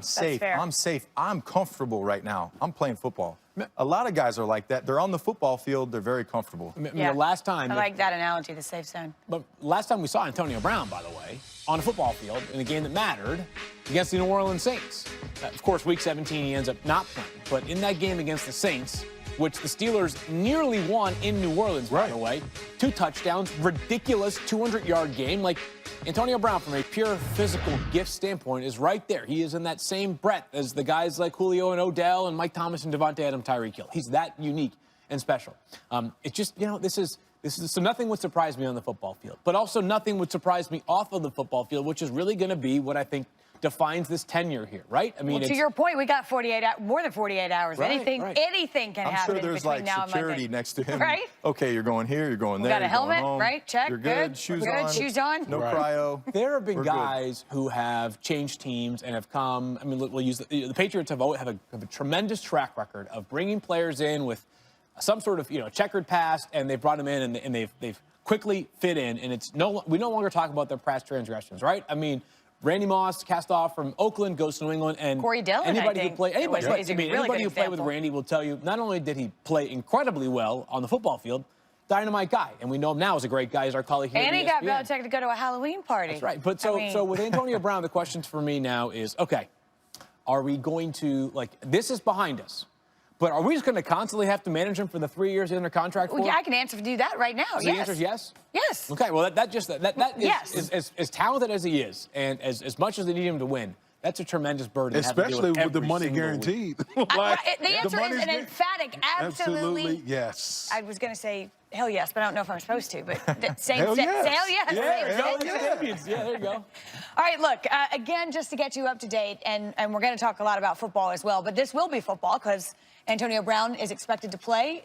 safe. fair. I'm safe. I'm comfortable right now. I'm playing football. A lot of guys are like that. They're on the football field. They're very comfortable. I mean, Yeah. the last time. I like that analogy, the safe zone. But last time we saw Antonio Brown, by the way, on a football field in a game that mattered against the New Orleans Saints. Of course, Week 17, he ends up not playing. But in that game against the Saints, which the Steelers nearly won in New Orleans, by the way, 2 touchdowns, ridiculous 200-yard game. Like, Antonio Brown, from a pure physical gift standpoint, is right there. He is in that same breadth as the guys like Julio and Odell and Mike Thomas and Devontae Adams, Tyreek Hill. He's that unique and special. It's just, this is so nothing would surprise me on the football field, but also nothing would surprise me off of the football field, which is really going to be what I think defines this tenure here, right? I mean, to your point, we got more than 48 hours. Right, anything right. anything can I'm happen sure there's between like now and security Monday. next to him. Right? Okay, you're going here, you're going We there. got a you're going helmet, home. right? Check. You're good. Shoes on. Shoes on. No cryo. There have been We're good. guys who have changed teams and have come. I mean, we'll use the Patriots have a tremendous track record of bringing players in with some sort of checkered past, and they've brought them in and they've quickly fit in, and we no longer talk about their past transgressions, right? I mean, Randy Moss cast off from Oakland, goes to New England, and Corey Dillon, anybody I who think, played anybody, was- right? is a I mean, really anybody good who played with example. Randy will tell you not only did he play incredibly well on the football field, dynamite guy, and we know him now as a great guy. He's our colleague here. And at he got ESPN. Belichick to go to a Halloween party. That's right. But so I mean- so with Antonio Brown, the questions for me now is, okay, are we going to, this is behind us, but are we just going to constantly have to manage him for the 3 years under contract for? Well, yeah, I can do that right now. So the answer is yes? Yes. Okay, well, that is Yes. as talented as he is, and as much as they need him to win, that's a tremendous burden. to have to deal Especially with the every money single guaranteed. week. The answer is money's an emphatic absolutely. Yes. I was going to say hell yes, but I don't know if I'm supposed to. But say Hell yes. hell yes. Yeah, there you go. All right, look, again, just to get you up to date, and we're going to talk a lot about football as well, but this will be football because Antonio Brown is expected to play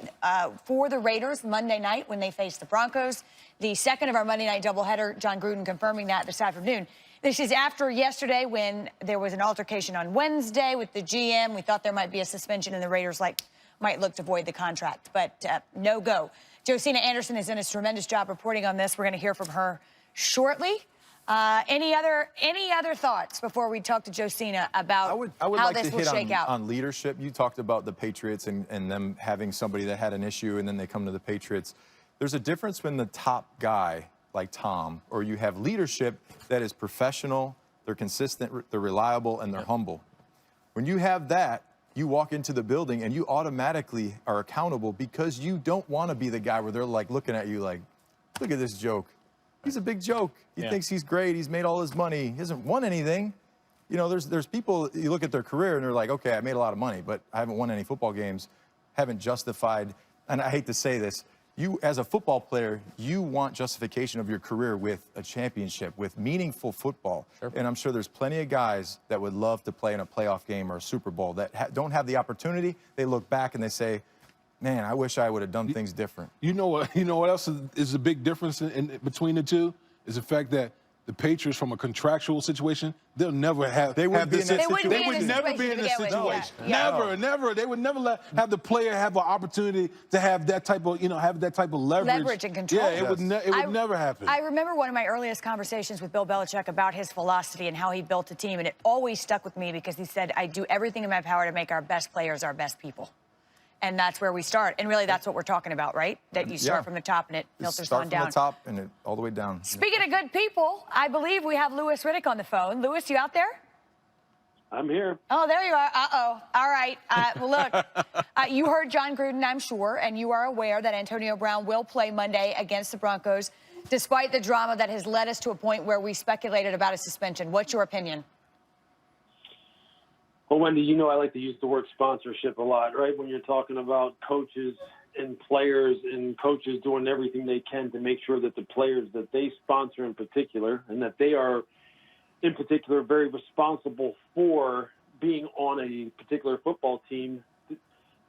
for the Raiders Monday night when they face the Broncos. The second of our Monday night doubleheader, John Gruden confirming that this afternoon. This is after yesterday when there was an altercation on Wednesday with the GM. We thought there might be a suspension and the Raiders might look to void the contract, but no go. Josina Anderson has done a tremendous job reporting on this. We're going to hear from her shortly. Any other thoughts before we talk to Josina about I would how like this to will hit shake out? on leadership. You talked about the Patriots and them having somebody that had an issue and then they come to the Patriots. There's a difference when the top guy, like Tom, or you have leadership that is professional, they're consistent, they're reliable, and they're humble. When you have that, you walk into the building and you automatically are accountable because you don't want to be the guy where they're like looking at you like, look at this joke. He's a big joke. He thinks he's great. He's made all his money. He hasn't won anything. There's people, you look at their career and they're like, okay, I made a lot of money, but I haven't won any football games, haven't justified. And I hate to say this, you as a football player, you want justification of your career with a championship, with meaningful football. Sure. And I'm sure there's plenty of guys that would love to play in a playoff game or a Super Bowl that don't have the opportunity. They look back and they say, man, I wish I would have done things different. You know what else is a big difference in between the two? Is the fact that the Patriots, from a contractual situation, they'll never have. They wouldn't be in that They situation. would never be in this situation. Yeah. Never. They would never have the player have an opportunity to have that type of, leverage. Leverage and control. Yeah, it would never happen. I remember one of my earliest conversations with Bill Belichick about his philosophy and how he built a team, and it always stuck with me because he said, I do everything in my power to make our best players our best people. And that's where we start. And really, that's what we're talking about, right? That you start from the top and it filters on down. Start from the top and all the way down. Speaking of good people, I believe we have Louis Riddick on the phone. Louis, you out there? I'm here. Oh, there you are. Uh-oh. All right. Well, look, you heard John Gruden, I'm sure, and you are aware that Antonio Brown will play Monday against the Broncos, despite the drama that has led us to a point where we speculated about a suspension. What's your opinion? Well, Wendy, I like to use the word sponsorship a lot, right? When you're talking about coaches and players and coaches doing everything they can to make sure that the players that they sponsor in particular and that they are in particular very responsible for being on a particular football team,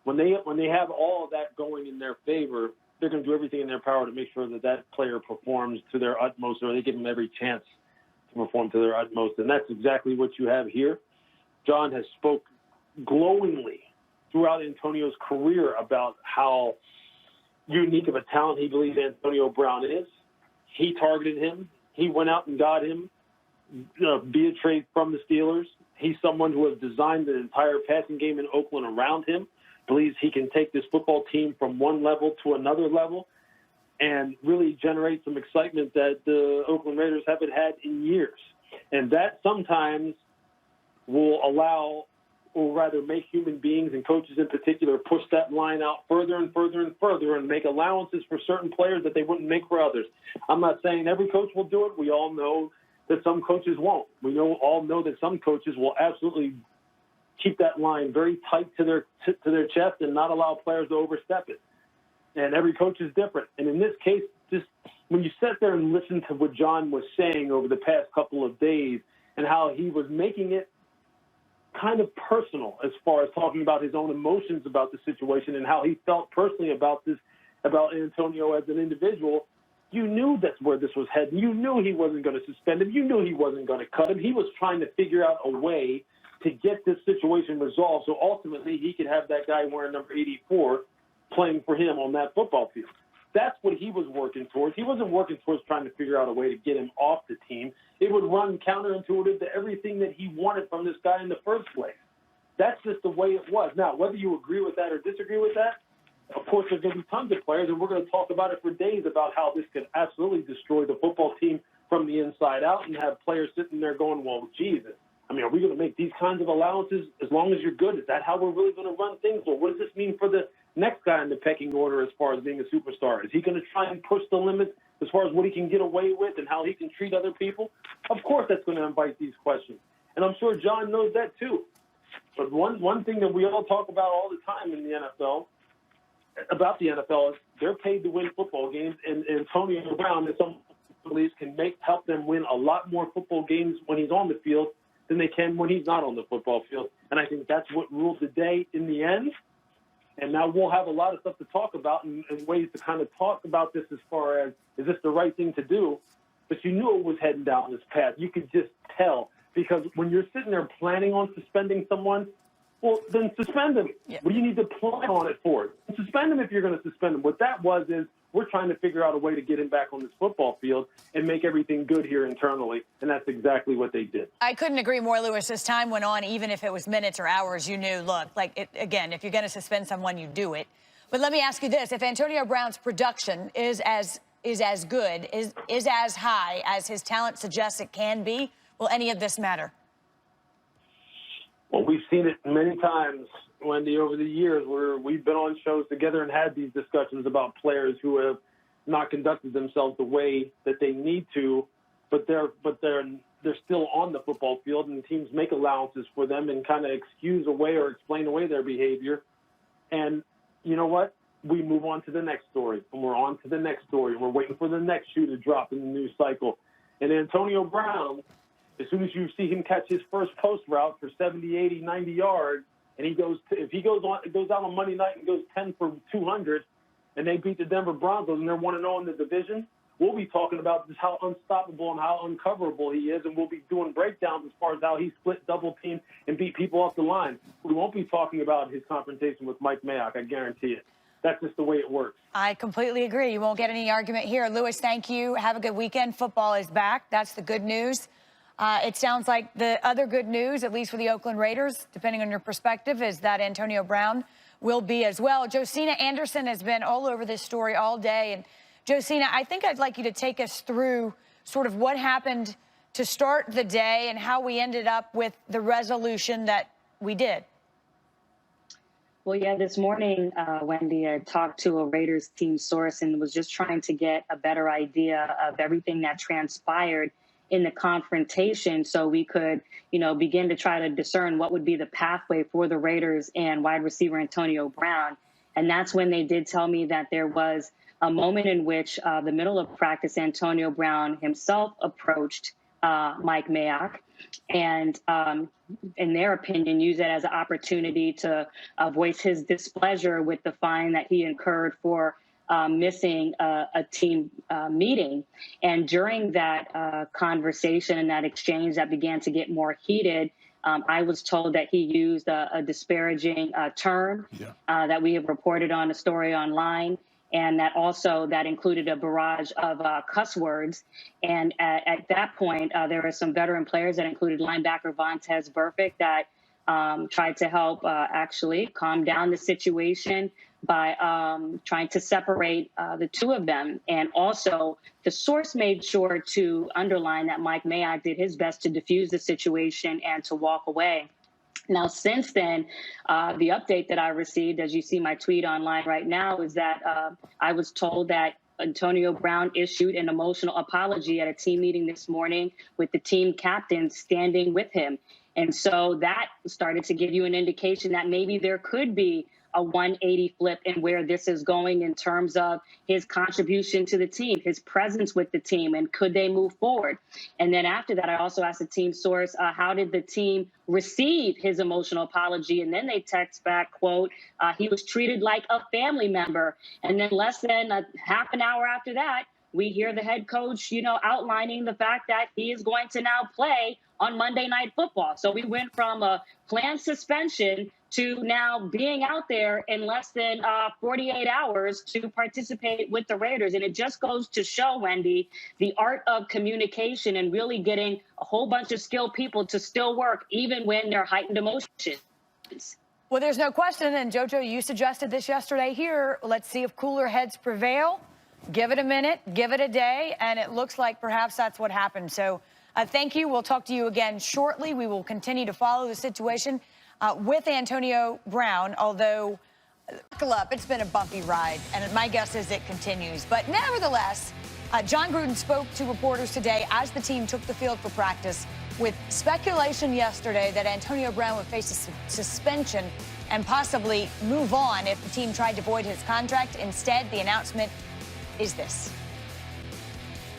when they have all of that going in their favor, they're going to do everything in their power to make sure that that player performs to their utmost, or they give them every chance to perform to their utmost. And that's exactly what you have here. John has spoke glowingly throughout Antonio's career about how unique of a talent he believes Antonio Brown is. He targeted him. He went out and got him via trade from the Steelers. He's someone who has designed the entire passing game in Oakland around him, believes he can take this football team from one level to another level and really generate some excitement that the Oakland Raiders haven't had in years. And that sometimes will allow, or rather make human beings and coaches in particular push that line out further and further and further and make allowances for certain players that they wouldn't make for others. I'm not saying every coach will do it. We all know that some coaches won't. We all know that some coaches will absolutely keep that line very tight to their chest and not allow players to overstep it. And every coach is different. And in this case, just when you sit there and listen to what John was saying over the past couple of days and how he was making it kind of personal as far as talking about his own emotions about the situation and how he felt personally about this, about Antonio as an individual, you knew that's where this was heading. You knew he wasn't going to suspend him. You knew he wasn't going to cut him. He was trying to figure out a way to get this situation resolved so ultimately he could have that guy wearing number 84 playing for him on that football field. That's what he was working towards. He wasn't working towards trying to figure out a way to get him off the team. It would run counterintuitive to everything that he wanted from this guy in the first place. That's just the way it was. Now, whether you agree with that or disagree with that, of course, there's going to be tons of players, and we're going to talk about it for days about how this could absolutely destroy the football team from the inside out and have players sitting there going, well, Jesus, I mean, are we going to make these kinds of allowances as long as you're good? Is that how we're really going to run things? Or what does this mean for the next guy in the pecking order as far as being a superstar? Is he going to try and push the limits as far as what he can get away with and how he can treat other people? Of course that's going to invite these questions. And I'm sure John knows that too. But one thing that we all talk about all the time in the NFL, about the NFL, is they're paid to win football games, and Antonio Brown, in some believes, can help them win a lot more football games when he's on the field than they can when he's not on the football field. And I think that's what ruled the day in the end. And now we'll have a lot of stuff to talk about and ways to kind of talk about this as far as, is this the right thing to do? But you knew it was heading down this path. You could just tell. Because when you're sitting there planning on suspending someone, well, then suspend them. Yeah. What do you need to plan on it for? Suspend them if you're going to suspend them. What that was is we're trying to figure out a way to get him back on this football field and make everything good here internally, and that's exactly what they did. I couldn't agree more, Lewis. As time went on, even if it was minutes or hours, you knew, look, again, if you're going to suspend someone, you do it. But let me ask you this. If Antonio Brown's production is as good, is as high as his talent suggests it can be, will any of this matter? Well, we've seen it many times, Wendy, over the years where we've been on shows together and had these discussions about players who have not conducted themselves the way that they need to, but they're still on the football field, and teams make allowances for them and kind of excuse away or explain away their behavior. And you know what? We move on to the next story, and we're on to the next story. We're waiting for the next shoe to drop in the news cycle. And Antonio Brown, as soon as you see him catch his first post route for 70, 80, 90 yards, and if he goes out on Monday night and goes 10 for 200, and they beat the Denver Broncos and they're 1-0 in the division, we'll be talking about just how unstoppable and how uncoverable he is, and we'll be doing breakdowns as far as how he split double team and beat people off the line. We won't be talking about his confrontation with Mike Mayock, I guarantee it. That's just the way it works. I completely agree. You won't get any argument here. Lewis, thank you. Have a good weekend. Football is back. That's the good news. It sounds like the other good news, at least for the Oakland Raiders, depending on your perspective, is that Antonio Brown will be as well. Josina Anderson has been all over this story all day. And Josina, I think I'd like you to take us through sort of what happened to start the day and how we ended up with the resolution that we did. Well, yeah, this morning, Wendy, I talked to a Raiders team source and was just trying to get a better idea of everything that transpired in the confrontation so we could, begin to try to discern what would be the pathway for the Raiders and wide receiver Antonio Brown. And that's when they did tell me that there was a moment in which the middle of practice, Antonio Brown himself approached Mike Mayock and, in their opinion, used it as an opportunity to voice his displeasure with the fine that he incurred for missing a team meeting. And during that conversation and that exchange that began to get more heated, I was told that he used a disparaging term that we have reported on a story online. And that included a barrage of cuss words. And at that point, there were some veteran players that included linebacker Vontaze Burfict that tried to help actually calm down the situation by trying to separate the two of them. And also, the source made sure to underline that Mike Mayock did his best to diffuse the situation and to walk away. Now, since then, the update that I received, as you see my tweet online right now, is that I was told that Antonio Brown issued an emotional apology at a team meeting this morning with the team captain standing with him. And so that started to give you an indication that maybe there could be a 180 flip in where this is going in terms of his contribution to the team, his presence with the team, and could they move forward? And then after that, I also asked the team source, how did the team receive his emotional apology? And then they text back, quote, he was treated like a family member. And then less than half an hour after that, we hear the head coach, outlining the fact that he is going to now play on Monday Night Football. So we went from a planned suspension to now being out there in less than 48 hours to participate with the Raiders. And it just goes to show, Wendy, the art of communication and really getting a whole bunch of skilled people to still work, even when they're heightened emotions. Well, there's no question, and JoJo, you suggested this yesterday here. Let's see if cooler heads prevail. Give it a minute, give it a day, and it looks like perhaps that's what happened. So thank you. We'll talk to you again shortly. We will continue to follow the situation with Antonio Brown, although, buckle up, it's been a bumpy ride, and my guess is it continues. But nevertheless, John Gruden spoke to reporters today as the team took the field for practice with speculation yesterday that Antonio Brown would face a suspension and possibly move on if the team tried to void his contract. Instead, the announcement is this.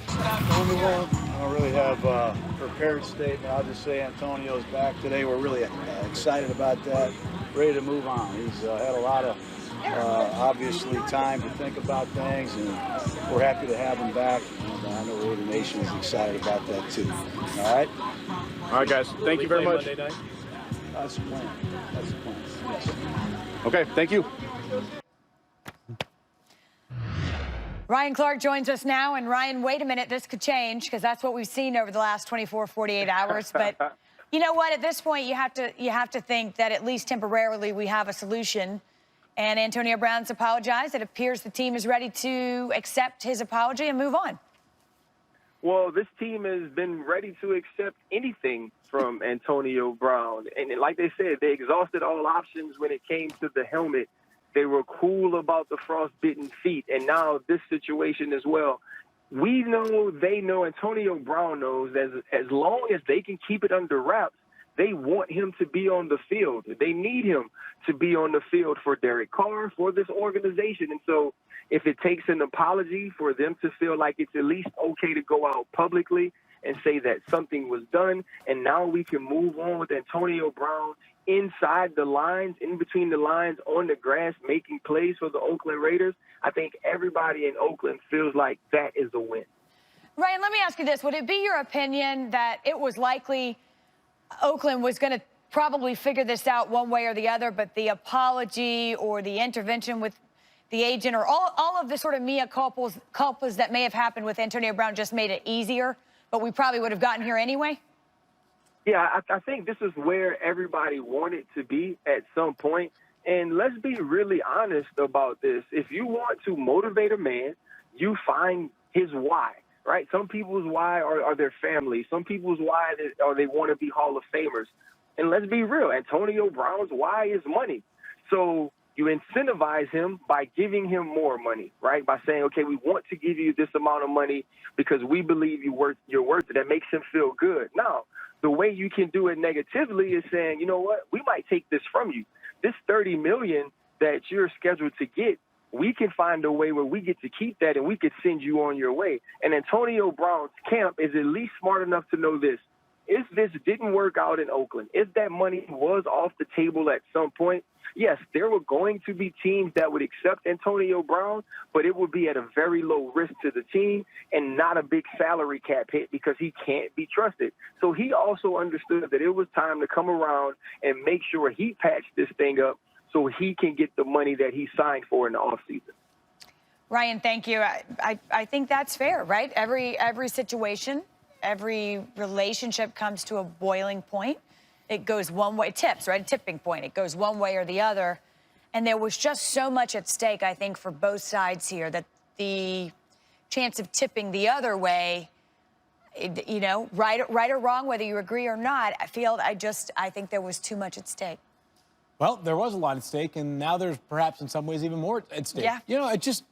We'll move on. I don't really have a prepared statement. I'll just say Antonio's back today. We're really excited about that. Ready to move on. He's had a lot of, obviously, time to think about things, and we're happy to have him back. And I know Raider Nation is excited about that, too. All right? All right, guys. Thank you very much. That's the plan. That's the plan. Yes. Okay, thank you. Ryan Clark joins us now. And Ryan, wait a minute, this could change because that's what we've seen over the last 24, 48 hours. But you know what? At this point, you have to think that at least temporarily we have a solution. And Antonio Brown's apologized. It appears the team is ready to accept his apology and move on. Well, this team has been ready to accept anything from Antonio Brown. And like they said, they exhausted all options when it came to the helmet. They were cool about the frostbitten feet, and now this situation as well. We know, they know, Antonio Brown knows as long as they can keep it under wraps, they want him to be on the field. They need him to be on the field for Derek Carr, for this organization. And so if it takes an apology for them to feel like it's at least okay to go out publicly and say that something was done, and now we can move on with Antonio Brown inside the lines, in between the lines, on the grass, making plays for the Oakland Raiders, I think everybody in Oakland feels like that is a win. Ryan, let me ask you this. Would it be your opinion that it was likely Oakland was going to probably figure this out one way or the other, but the apology or the intervention with the agent or all of the sort of mea culpas that may have happened with Antonio Brown just made it easier, but we probably would have gotten here anyway? Yeah, I think this is where everybody wanted to be at some point. And let's be really honest about this. If you want to motivate a man, you find his why, right? Some people's why are their family. Some people's why are they want to be Hall of Famers. And let's be real, Antonio Brown's why is money. So you incentivize him by giving him more money, right? By saying, okay, we want to give you this amount of money because we believe you're worth it. That makes him feel good. Now, the way you can do it negatively is saying, you know what, we might take this from you. This $30 million that you're scheduled to get, we can find a way where we get to keep that and we could send you on your way. And Antonio Brown's camp is at least smart enough to know this. If this didn't work out in Oakland, if that money was off the table at some point, yes, there were going to be teams that would accept Antonio Brown, but it would be at a very low risk to the team and not a big salary cap hit because he can't be trusted. So he also understood that it was time to come around and make sure he patched this thing up so he can get the money that he signed for in the offseason. Ryan, thank you. I think that's fair, right? Every situation, every relationship comes to a boiling point. It goes one way, tips, right? A tipping point. It goes one way or the other. And there was just so much at stake, I think, for both sides here that the chance of tipping the other way, you know, right or wrong, whether you agree or not, I think there was too much at stake. Well, there was a lot at stake, and now there's perhaps in some ways even more at stake. Yeah. You know, it just...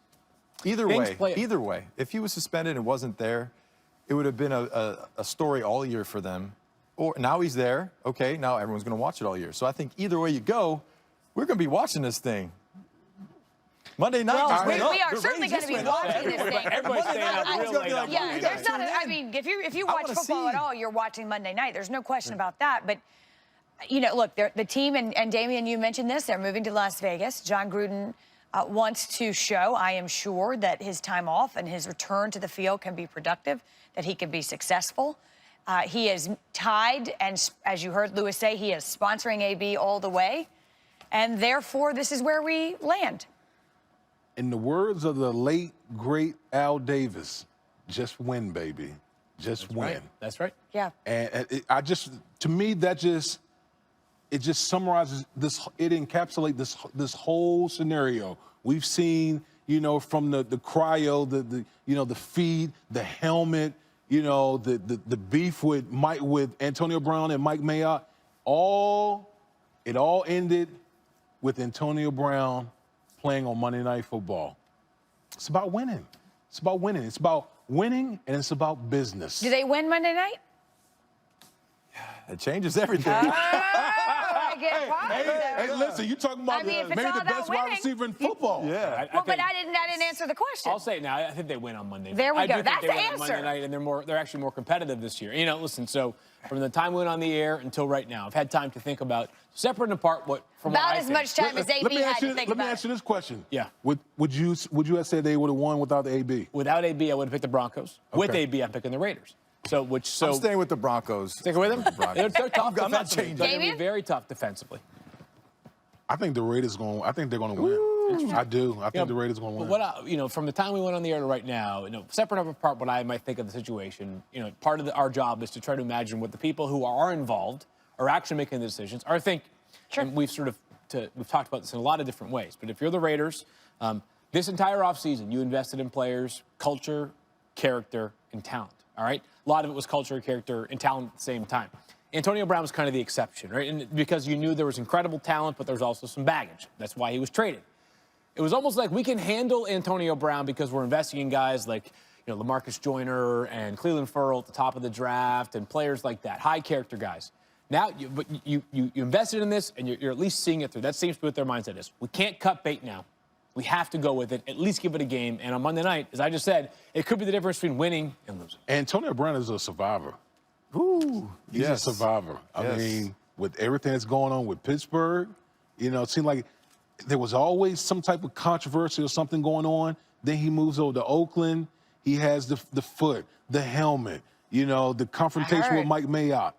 Either way, if he was suspended and wasn't there, it would have been a story all year for them. Or now he's there, okay, now everyone's going to watch it all year. So I think either way you go, we're going to be watching this thing. Monday night. Well, we are certainly going to be watching this thing. Everybody's staying up real late. Yeah, there's not. I mean, if you watch football at all, you're watching Monday night. There's no question about that. But you know, look, the team and Damian, you mentioned this. They're moving to Las Vegas. John Gruden wants to show, I am sure, that his time off and his return to the field can be productive, that he can be successful. He is tied, and as you heard Lewis say, he is sponsoring AB all the way. And therefore, this is where we land. In the words of the late, great Al Davis, just win, baby. Just win. Right. That's right. Yeah. And to me, it just summarizes this, it encapsulates this whole scenario. We've seen, you know, from the cryo, the feed, the helmet, you know, the beef with Antonio Brown and Mike Mayock. It all ended with Antonio Brown playing on Monday Night Football. It's about winning. It's about winning. It's about winning, and it's about business. Do they win Monday night? It changes everything. I get positive. Hey, listen, you're talking about maybe the best wide receiver in football. Yeah. But I didn't answer the question. I'll say it now. I think they win on Monday night. There we go. I do think That's they the win on answer. Monday night, and they're actually more competitive this year. You know, listen, so from the time we went on the air until right now, I've had time to think about, separate and apart about as much time as AB had to think Let me about ask you this question. Yeah. Would you have said they would have won without the AB? Without AB, I would have picked the Broncos. Okay. With AB, I'm picking the Raiders. I'm staying with the Broncos. Sticking with them? They're tough I'm not defensively. changing. They're going to be very tough defensively. I think the Raiders I think they're going to win. I do. I think the Raiders are going to win. You know, from the time we went on the air to right now, you know, separate and apart what I might think of the situation, you know, part of our job is to try to imagine what the people who are involved are actually making the decisions are thinking. Sure. And we've talked about this in a lot of different ways. But if you're the Raiders, this entire offseason, you invested in players, culture, character, and talent. All right? A lot of it was culture, character, and talent at the same time. Antonio Brown was kind of the exception, right? And because you knew there was incredible talent, but there was also some baggage. That's why he was traded. It was almost like we can handle Antonio Brown because we're investing in guys like, you know, LaMarcus Joyner and Cleveland Ferrell at the top of the draft and players like that, high character guys. Now, you invested in this, and you're at least seeing it through. That seems to be what their mindset is. We can't cut bait now. We have to go with it, at least give it a game. And on Monday night, as I just said, it could be the difference between winning and losing. Antonio Brown is a survivor. Ooh, He's a survivor. I mean, with everything that's going on with Pittsburgh, you know, it seemed like there was always some type of controversy or something going on. Then he moves over to Oakland. He has the foot, the helmet, you know, the confrontation with Mike Mayock.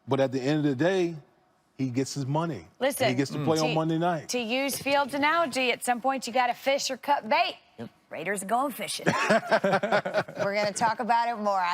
But at the end of the day, he gets his money. Listen, he gets to play on Monday night. To use Fields' analogy, at some point you got to fish or cut bait. Yep. Raiders are going fishing. We're going to talk about it more.